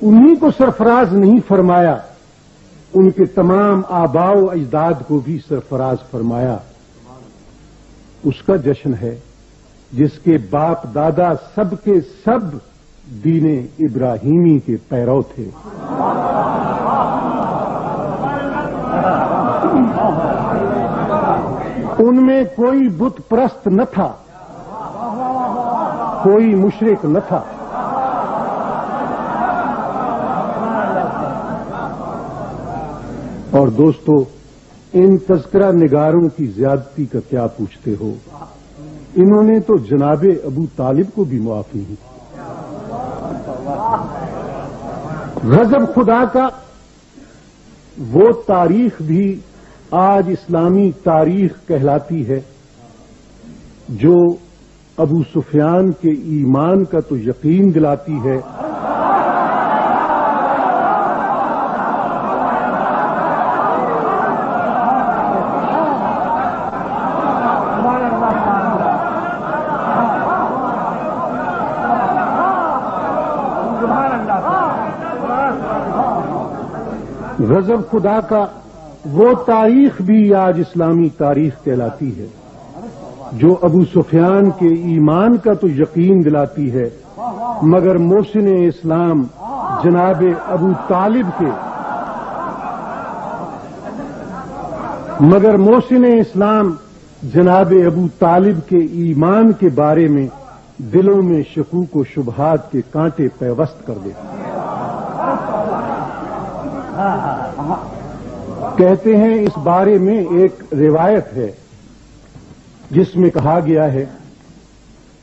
انہیں کو سرفراز نہیں فرمایا، ان کے تمام آباء و اجداد کو بھی سرفراز فرمایا۔ اس کا جشن ہے جس کے باپ دادا سب کے سب دین ابراہیمی کے پیرو تھے۔ ان میں کوئی بت پرست نہ تھا، کوئی مشرک نہ تھا۔ اور دوستو، ان تذکرہ نگاروں کی زیادتی کا کیا پوچھتے ہو؟ انہوں نے تو جناب ابو طالب کو بھی معاف نہیں کیا۔ غضب خدا کا وہ تاریخ بھی آج اسلامی تاریخ کہلاتی ہے جو ابو سفیان کے ایمان کا تو یقین دلاتی ہے، غضب خدا کا وہ تاریخ بھی آج اسلامی تاریخ کہلاتی ہے جو ابو سفیان کے ایمان کا تو یقین دلاتی ہے، مگر محسن اسلام جناب ابو طالب کے محسن اسلام جناب ابو طالب کے ایمان کے بارے میں دلوں میں شکوک و شبہات کے کانٹے پیوست کر دیتا ہے۔ کہتے ہیں اس بارے میں ایک روایت ہے جس میں کہا گیا ہے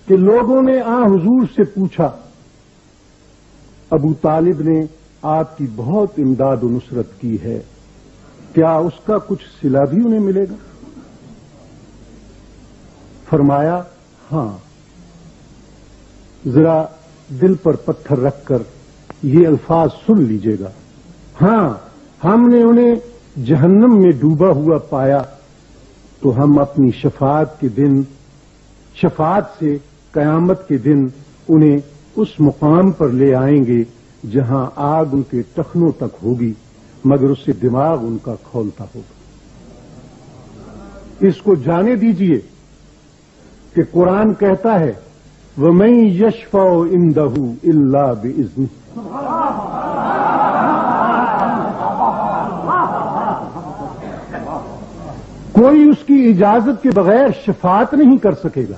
کہ لوگوں نے حضور سے پوچھا، ابو طالب نے آپ کی بہت امداد و نصرت کی ہے، کیا اس کا کچھ صلہ بھی انہیں ملے گا؟ فرمایا، ہاں۔ ذرا دل پر پتھر رکھ کر یہ الفاظ سن لیجئے گا، ہاں، ہم نے انہیں جہنم میں ڈوبا ہوا پایا تو ہم اپنی شفاعت سے قیامت کے دن انہیں اس مقام پر لے آئیں گے جہاں آگ ان کے ٹخنوں تک ہوگی، مگر اس سے دماغ ان کا کھولتا ہوگا۔ اس کو جانے دیجئے کہ قرآن کہتا ہے وَمَن يَشْفَعُ عِندَهُ إِلَّا بِإِذْنِهِ۔ کوئی اس کی اجازت کے بغیر شفاعت نہیں کر سکے گا،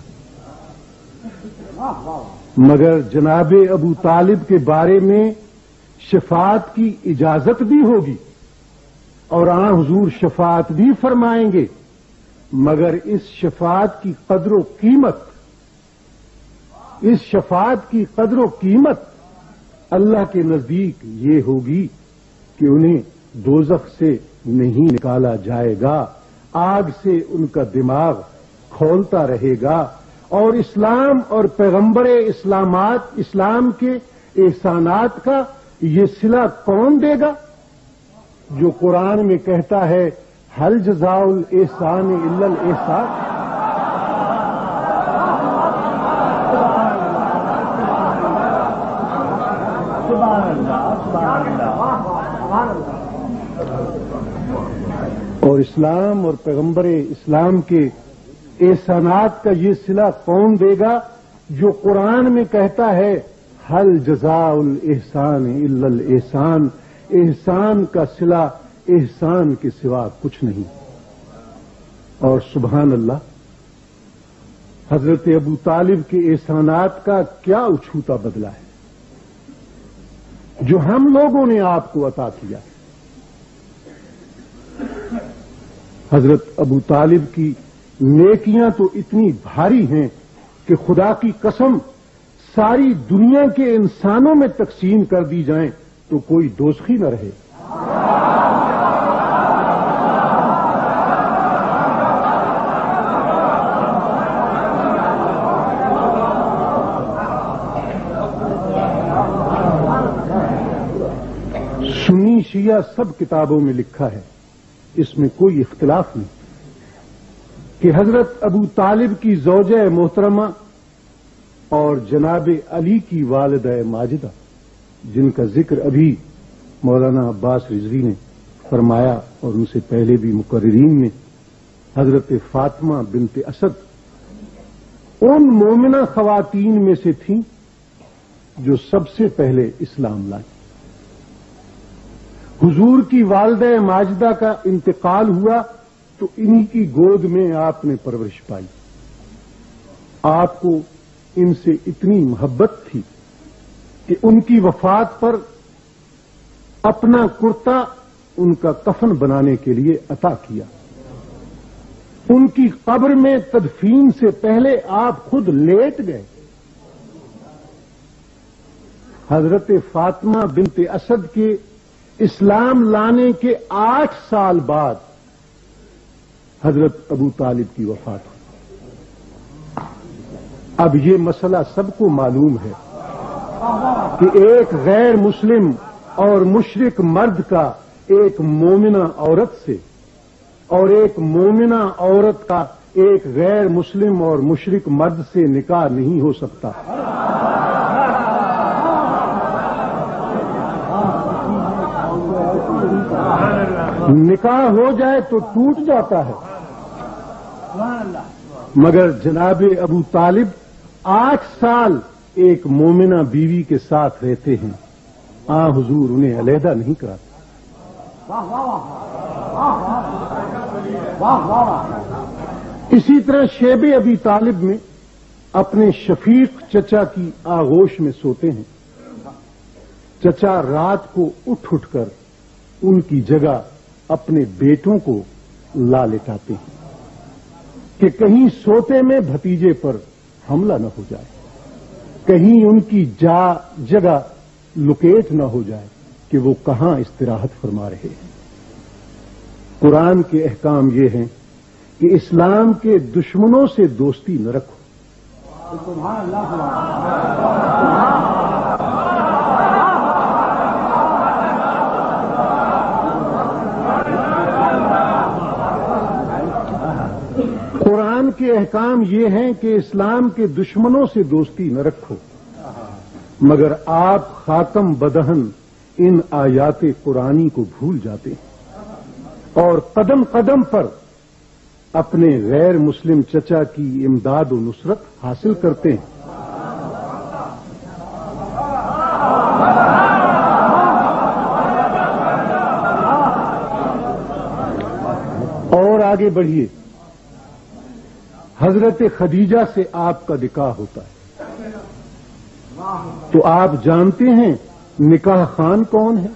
مگر جناب ابو طالب کے بارے میں شفاعت کی اجازت بھی ہوگی اور حضور شفاعت بھی فرمائیں گے، مگر اس شفاعت کی قدر و قیمت اللہ کے نزدیک یہ ہوگی کہ انہیں دوزخ سے نہیں نکالا جائے گا، آگ سے ان کا دماغ کھولتا رہے گا، اور اسلام اور پیغمبر اسلام کے احسانات کا یہ صلہ کون دے گا جو قرآن میں کہتا ہے هل جزاء الاحسان الا الاحسان۔ اور اسلام اور پیغمبر اسلام کے احسانات کا یہ صلہ کون دے گا جو قرآن میں کہتا ہے هل جزاء الاحسان الا الاحسان، احسان کا صلہ احسان کے سوا کچھ نہیں۔ اور سبحان اللہ، حضرت ابو طالب کے احسانات کا کیا اچھوتا بدلہ ہے جو ہم لوگوں نے آپ کو عطا کیا۔ حضرت ابو طالب کی نیکیاں تو اتنی بھاری ہیں کہ خدا کی قسم ساری دنیا کے انسانوں میں تقسیم کر دی جائیں تو کوئی دوزخی نہ رہے۔ سنی شیعہ سب کتابوں میں لکھا ہے، اس میں کوئی اختلاف نہیں کہ حضرت ابو طالب کی زوجہ محترمہ اور جناب علی کی والدہ ماجدہ جن کا ذکر ابھی مولانا عباس رضوی نے فرمایا اور ان سے پہلے بھی مقررین نے، حضرت فاطمہ بنت اسد ان مومنہ خواتین میں سے تھیں جو سب سے پہلے اسلام لائیں۔ حضور کی والدہ ماجدہ کا انتقال ہوا تو انہی کی گود میں آپ نے پرورش پائی۔ آپ کو ان سے اتنی محبت تھی کہ ان کی وفات پر اپنا کرتا ان کا کفن بنانے کے لیے عطا کیا۔ ان کی قبر میں تدفین سے پہلے آپ خود لیٹ گئے۔ حضرت فاطمہ بنت اسد کے اسلام لانے کے 8 سال بعد حضرت ابو طالب کی وفات ہوئی۔ اب یہ مسئلہ سب کو معلوم ہے کہ ایک غیر مسلم اور مشرک مرد کا ایک مومنہ عورت سے اور ایک مومنہ عورت کا ایک غیر مسلم اور مشرک مرد سے نکاح نہیں ہو سکتا۔ نکاح ہو جائے تو ٹوٹ جاتا ہے، مگر جناب ابو طالب 8 سال ایک مومنہ بیوی کے ساتھ رہتے ہیں، حضور انہیں علیحدہ نہیں کراتے۔ اسی طرح شیب ابی طالب میں اپنے شفیق چچا کی آغوش میں سوتے ہیں۔ چچا رات کو اٹھ کر ان کی جگہ اپنے بیٹوں کو لا لٹاتے ہیں کہ کہیں سوتے میں بھتیجے پر حملہ نہ ہو جائے، کہیں ان کی جگہ لوکیٹ نہ ہو جائے کہ وہ کہاں استراحت فرما رہے ہیں۔ قرآن کے احکام یہ ہیں کہ اسلام کے دشمنوں سے دوستی نہ رکھو۔ قرآن کے احکام یہ ہیں کہ اسلام کے دشمنوں سے دوستی نہ رکھو، مگر آپ خاتم بدہن ان آیات قرآنی کو بھول جاتے ہیں اور قدم قدم پر اپنے غیر مسلم چچا کی امداد و نصرت حاصل کرتے ہیں۔ اور آگے بڑھیے، حضرت خدیجہ سے آپ کا نکاح ہوتا ہے، تو آپ جانتے ہیں نکاح خان کون ہے؟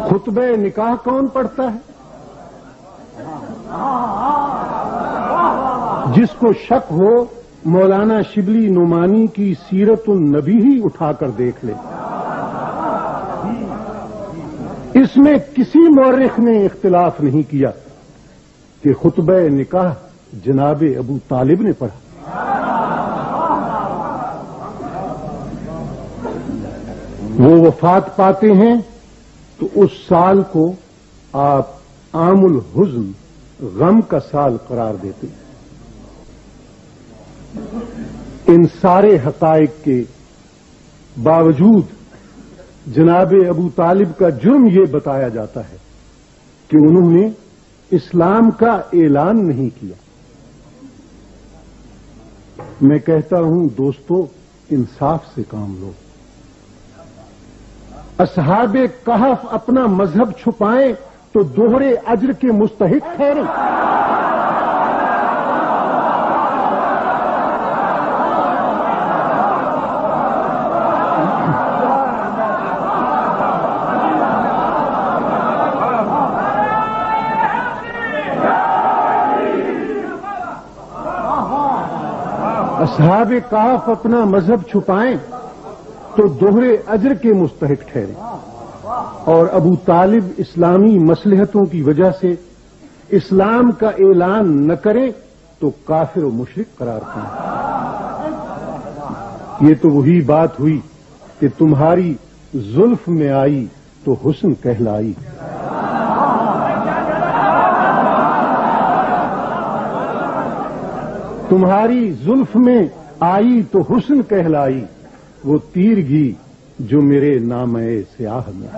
خطبہ نکاح کون پڑھتا ہے؟ جس کو شک ہو مولانا شبلی نعمانی کی سیرت النبی ہی اٹھا کر دیکھ لے، اس میں کسی مورخ نے اختلاف نہیں کیا کہ خطبہ نکاح جناب ابو طالب نے پڑھا۔ وہ وفات پاتے ہیں تو اس سال کو آپ عام الحزن، غم کا سال قرار دیتے ہیں۔ ان سارے حقائق کے باوجود جناب ابو طالب کا جرم یہ بتایا جاتا ہے کہ انہوں نے اسلام کا اعلان نہیں کیا۔ میں کہتا ہوں دوستو، انصاف سے کام لو۔ اصحاب کہف اپنا مذہب چھپائیں تو دوہرے اجر کے مستحق ٹھہریں۔ اصحاب کہف اپنا مذہب چھپائیں تو دوہرے اجر کے مستحق ٹھہرے، اور ابو طالب اسلامی مصلحتوں کی وجہ سے اسلام کا اعلان نہ کریں تو کافر و مشرک قرار پائیں۔ یہ تو وہی بات ہوئی کہ تمہاری زلف میں آئی تو حسن کہلائی۔ تمہاری زلف میں آئی تو حسن کہلائی، وہ تیرگی جو میرے نامے سیاہ میں